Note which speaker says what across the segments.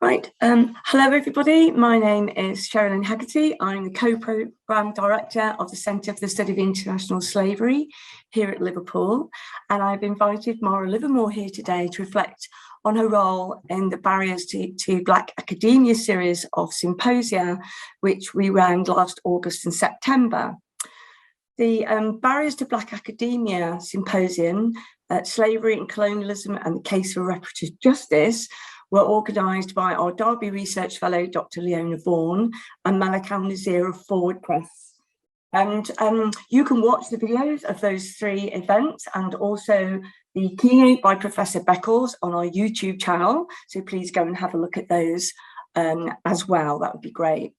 Speaker 1: Right. Hello, everybody. My name is Sheryllynne Haggerty. I'm the Co-Programme Director of the Centre for the Study of International Slavery here at Liverpool. And I've invited Mara Livermore here today to reflect on her role in the Barriers to Black Academia series of symposia, which we ran last August and September. The Barriers to Black Academia Symposium, Slavery and Colonialism and the Case for Reparative Justice, were organised by our Derby Research Fellow, Dr Leona Vaughan, and Malik Al-Nazir of Forward Press. And you can watch the videos of those three events and also the keynote by Professor Beckles on our YouTube channel. So please go and have a look at those as well. That would be great.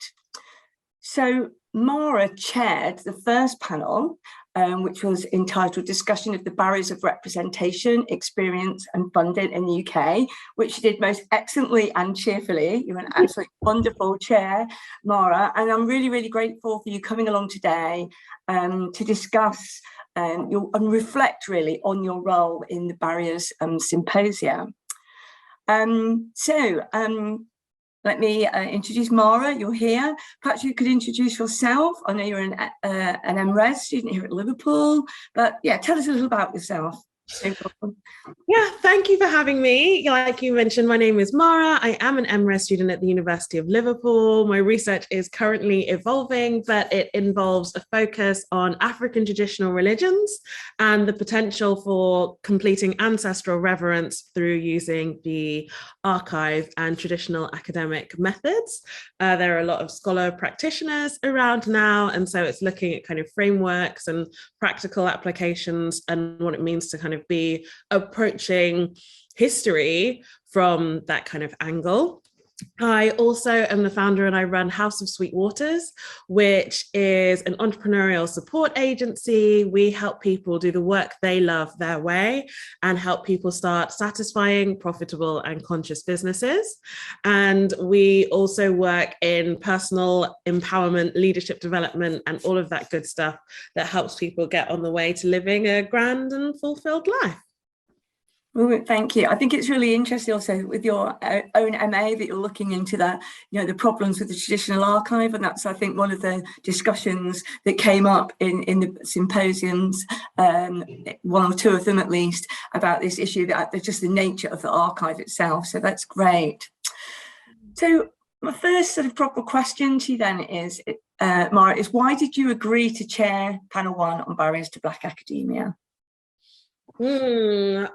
Speaker 1: So Mara chaired the first panel, which was entitled Discussion of the Barriers of Representation, Experience and Funding in the UK, which she did most excellently and cheerfully. You're an absolutely wonderful chair, Mara, and I'm really, really grateful for you coming along today to discuss and reflect really on your role in the Barriers Symposia. Let me introduce Mara. You're here. Perhaps you could introduce yourself. I know you're an MRes student here at Liverpool, but yeah, tell us a little about yourself.
Speaker 2: Yeah, thank you for having me. Like you mentioned, my name is Mara. I am an MRes student at the University of Liverpool. My research is currently evolving, but it involves a focus on African traditional religions and the potential for completing ancestral reverence through using the archive and traditional academic methods. There are a lot of scholar practitioners around now, and so it's looking at kind of frameworks and practical applications and what it means to kind of be approaching history from that kind of angle. I also am the founder and I run House of Sweet Waters, which is an entrepreneurial support agency. We help people do the work they love their way and help people start satisfying, profitable and conscious businesses. And we also work in personal empowerment, leadership development, and all of that good stuff that helps people get on the way to living a grand and fulfilled life.
Speaker 1: Well, thank you. I think it's really interesting also with your own MA that you're looking into the problems with the traditional archive, and that's I think one of the discussions that came up in the symposiums, one or two of them at least, about this issue that just the nature of the archive itself. So that's great. So my first sort of proper question to you then is, Mara, is why did you agree to chair panel 1 on barriers to Black academia?
Speaker 2: Well,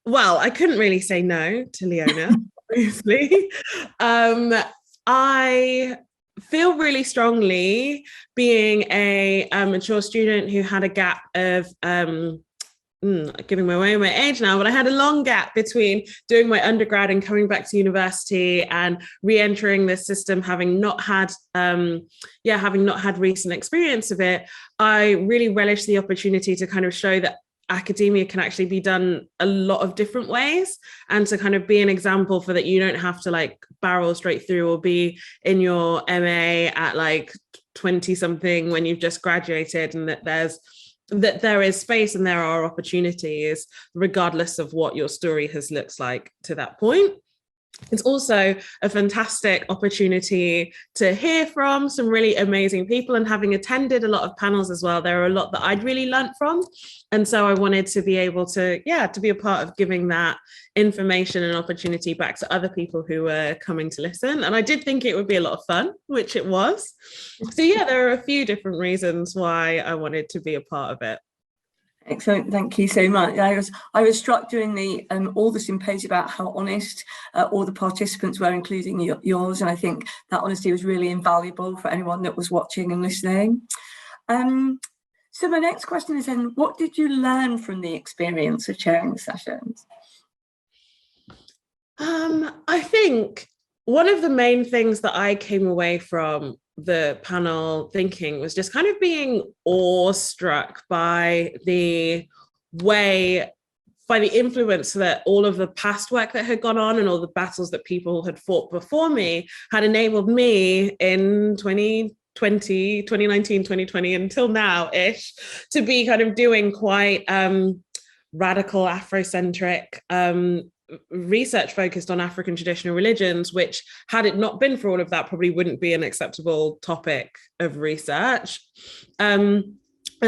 Speaker 2: I couldn't really say no to Leona, obviously. I feel really strongly being a mature student who had a gap of giving away my age now, but I had a long gap between doing my undergrad and coming back to university and re-entering this system, having not had recent experience of it. I really relish the opportunity to kind of show that academia can actually be done a lot of different ways, and to kind of be an example for that you don't have to like barrel straight through or be in your MA at like 20 something when you've just graduated, and that there is space and there are opportunities regardless of what your story has looked like to that point. It's also a fantastic opportunity to hear from some really amazing people, and having attended a lot of panels as well, there are a lot that I'd really learnt from. And so I wanted to be able to be a part of giving that information and opportunity back to other people who were coming to listen. And I did think it would be a lot of fun, which it was. So yeah, there are a few different reasons why I wanted to be a part of it.
Speaker 1: Excellent, thank you so much. I was struck during all the symposium about how honest all the participants were, including yours, and I think that honesty was really invaluable for anyone that was watching and listening. So my next question is then, what did you learn from the experience of chairing the sessions?
Speaker 2: I think one of the main things that I came away from the panel thinking was just kind of being awestruck by the influence that all of the past work that had gone on and all the battles that people had fought before me had enabled me in 2019, 2020 until now-ish to be kind of doing quite radical Afrocentric research focused on African traditional religions, which, had it not been for all of that, probably wouldn't be an acceptable topic of research. And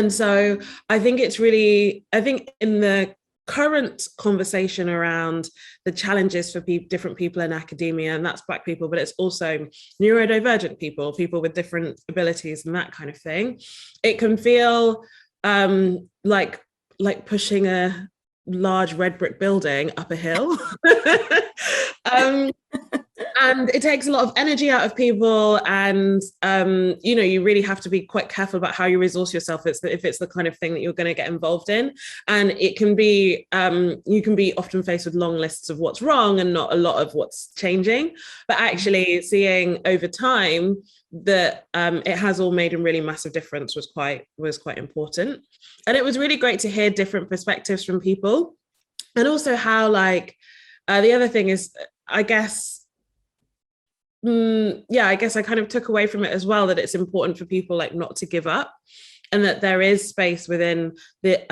Speaker 2: so I think in the current conversation around the challenges for different people in academia, and that's Black people, but it's also neurodivergent people, people with different abilities and that kind of thing, it can feel like pushing a large red brick building up a hill. And it takes a lot of energy out of people, and you really have to be quite careful about how you resource yourself if it's the kind of thing that you're going to get involved in. And it can be you can be often faced with long lists of what's wrong and not a lot of what's changing, but actually seeing over time that it has all made a really massive difference was quite important. And it was really great to hear different perspectives from people, and also how the other thing is, I guess I kind of took away from it as well that it's important for people not to give up, and that there is space within the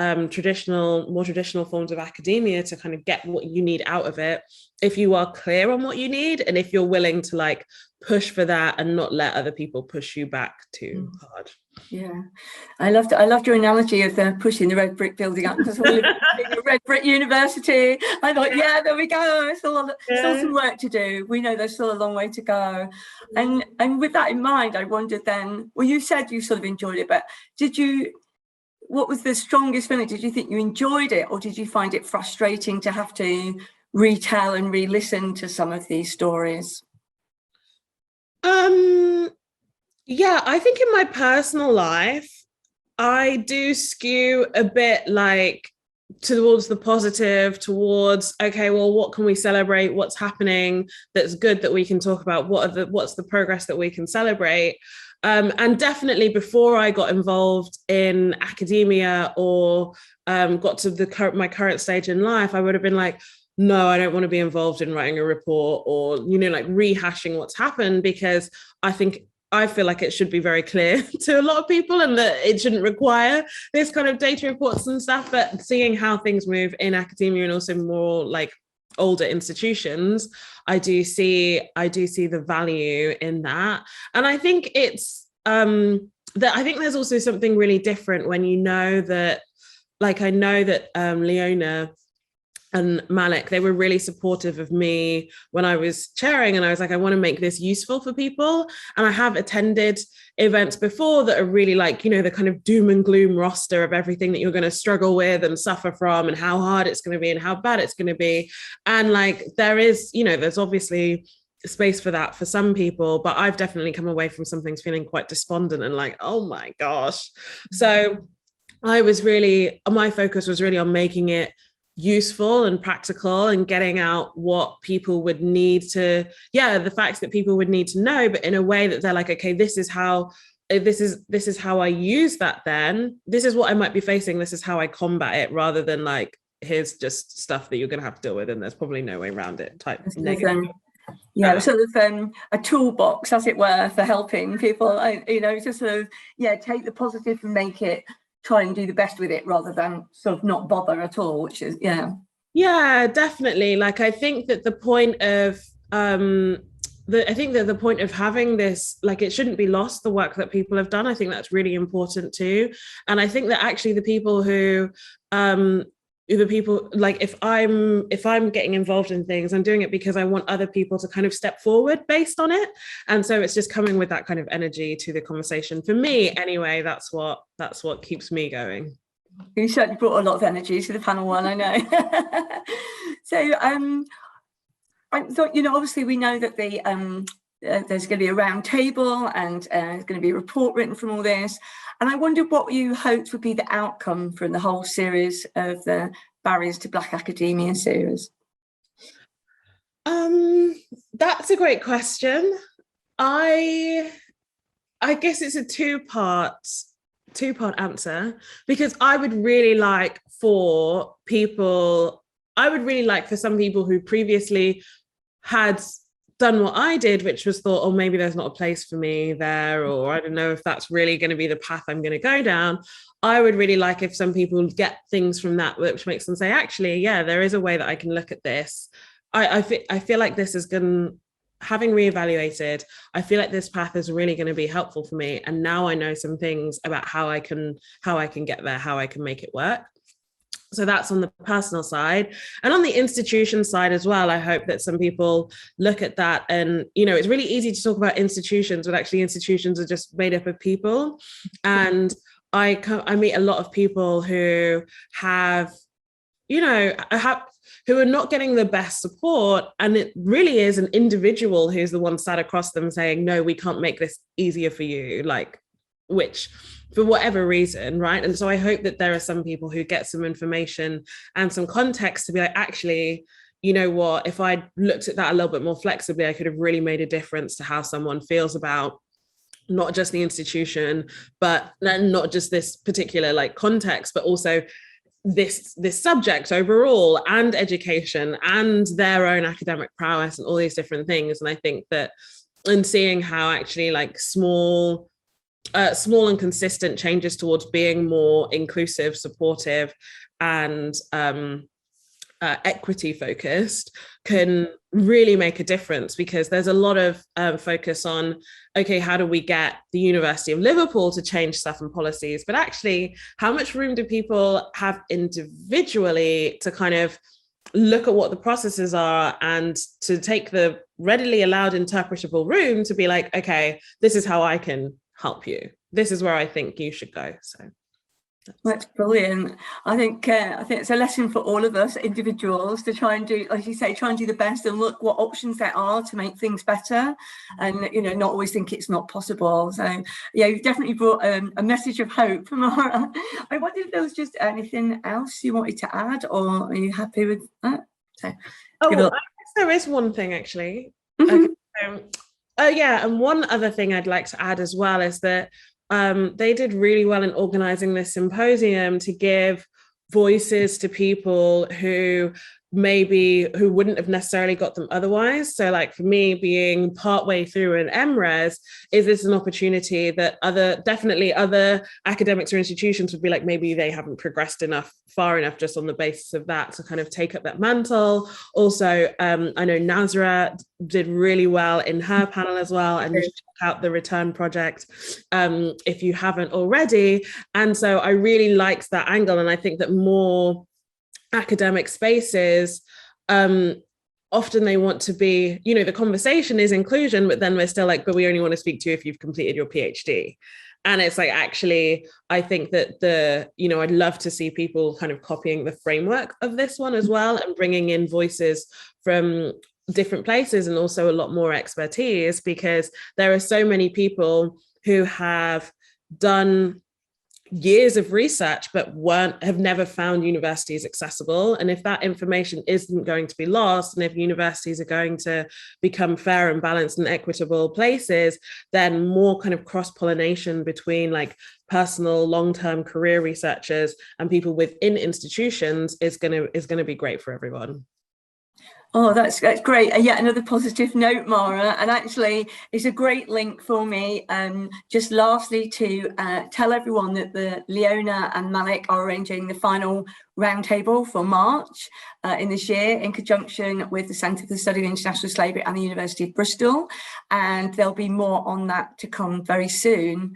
Speaker 2: more traditional forms of academia to kind of get what you need out of it if you are clear on what you need, and if you're willing to push for that and not let other people push you back too hard.
Speaker 1: Yeah, I loved your analogy of pushing the red brick building up, because we live in a red brick university. I thought, yeah, there we go. Still some work to do. We know there's still a long way to go. And with that in mind, I wondered then, well, you said you sort of enjoyed it, but what was the strongest feeling? Did you think you enjoyed it, or did you find it frustrating to have to retell and re-listen to some of these stories?
Speaker 2: Yeah, I think in my personal life, I do skew a bit towards the positive, towards, okay, well, what can we celebrate? What's happening that's good that we can talk about? What's the progress that we can celebrate? And definitely before I got involved in academia or got to my current stage in life, I would have been no, I don't want to be involved in writing a report or, rehashing what's happened, because I feel like it should be very clear to a lot of people, and that it shouldn't require this kind of data reports and stuff. But seeing how things move in academia and also more older institutions, I do see the value in that. And I think it's I think there's also something really different when you know that, I know that Leona and Malik, they were really supportive of me when I was chairing, and I was I want to make this useful for people. And I have attended events before that are really the kind of doom and gloom roster of everything that you're going to struggle with and suffer from, and how hard it's going to be and how bad it's going to be. And there is, there's obviously space for that for some people, but I've definitely come away from some things feeling quite despondent and oh my gosh. So my focus was really on making it useful and practical, and getting out what people would need to, the facts that people would need to know, but in a way that they're okay, this is how I use that, then this is what I might be facing, this is how I combat it, rather than here's just stuff that you're going to have to deal with and there's probably no way around it type negative.
Speaker 1: Sort of a toolbox, as it were, for helping people, to sort of take the positive and try and do the best with it, rather than sort of not bother at all, which is
Speaker 2: definitely. I think that the point of the point of having this, it shouldn't be lost, the work that people have done. I think that's really important too. And I think that actually the people if I'm getting involved in things, I'm doing it because I want other people to kind of step forward based on it. And so it's just coming with that kind of energy to the conversation. For me, anyway, that's what keeps me going.
Speaker 1: You certainly brought a lot of energy to the panel one, I know. So I thought, obviously we know that there's going to be a round table, and there's going to be a report written from all this. And I wondered what you hoped would be the outcome from the whole series of the Barriers to Black Academia series.
Speaker 2: That's a great question. I guess it's a two-part answer, because I would really like for some people who previously had done what I did, which was thought, oh, maybe there's not a place for me there, or I don't know if that's really going to be the path I'm going to go down. I would really like if some people get things from that which makes them say, actually, yeah, there is a way that I can look at this. I feel like this is going, having reevaluated, I feel like this path is really going to be helpful for me. And now I know some things about how I can get there, how I can make it work. So that's on the personal side. And on the institution side as well, I hope that some people look at that. And, you know, it's really easy to talk about institutions, but actually institutions are just made up of people. And I meet a lot of people who have, you know, who are not getting the best support. And it really is an individual who's the one sat across them saying, no, we can't make this easier for you, like, which for whatever reason, right? And so I hope that there are some people who get some information and some context to be like, actually, you know what, if I looked at that a little bit more flexibly, I could have really made a difference to how someone feels about not just the institution, but not just this particular like context, but also this subject overall, and education and their own academic prowess and all these different things. And I think that in seeing how actually like small and consistent changes towards being more inclusive, supportive, and equity focused can really make a difference, because there's a lot of focus on, okay, how do we get the University of Liverpool to change stuff and policies? But actually, how much room do people have individually to kind of look at what the processes are and to take the readily allowed interpretable room to be like, okay, this is how I can help you. This is where I think you should go. So
Speaker 1: that's brilliant. I think it's a lesson for all of us individuals to try and do, as you say, try and do the best and look what options there are to make things better, and you know, not always think it's not possible. So yeah, you've definitely brought a message of hope, Mara. I wonder if there was just anything else you wanted to add, or are you happy with that? So,
Speaker 2: I guess there is one thing actually. Yeah, and one other thing I'd like to add as well is that they did really well in organizing this symposium to give voices to people who wouldn't have necessarily got them otherwise. So like for me, being partway through an MRes, is this an opportunity that definitely other academics or institutions would be like, maybe they haven't progressed far enough just on the basis of that to kind of take up that mantle. Also, I know Nazra did really well in her panel as well, and you should check out the Return Project if you haven't already. And so I really liked that angle, and I think that more academic spaces, often they want to be, you know, the conversation is inclusion, but then we're still like, but we only want to speak to you if you've completed your PhD. And it's like, actually, I think that I'd love to see people kind of copying the framework of this one as well, and bringing in voices from different places and also a lot more expertise, because there are so many people who have done years of research but have never found universities accessible. And if that information isn't going to be lost, and if universities are going to become fair and balanced and equitable places, then more kind of cross-pollination between like personal long-term career researchers and people within institutions is going to be great for everyone.
Speaker 1: Oh, that's great. Yet another positive note, Mara. And actually, it's a great link for me. Just lastly, to tell everyone that the Leona and Malik are arranging the final roundtable for March in this year, in conjunction with the Centre for the Study of International Slavery and the University of Bristol. And there'll be more on that to come very soon.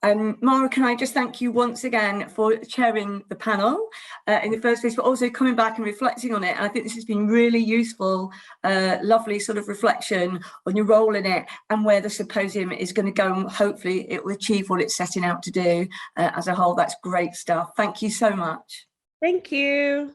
Speaker 1: Mara, can I just thank you once again for chairing the panel in the first place, but also coming back and reflecting on it. And I think this has been really useful, lovely sort of reflection on your role in it and where the symposium is going to go, and hopefully it will achieve what it's setting out to do as a whole. That's great stuff. Thank you so much.
Speaker 2: Thank you.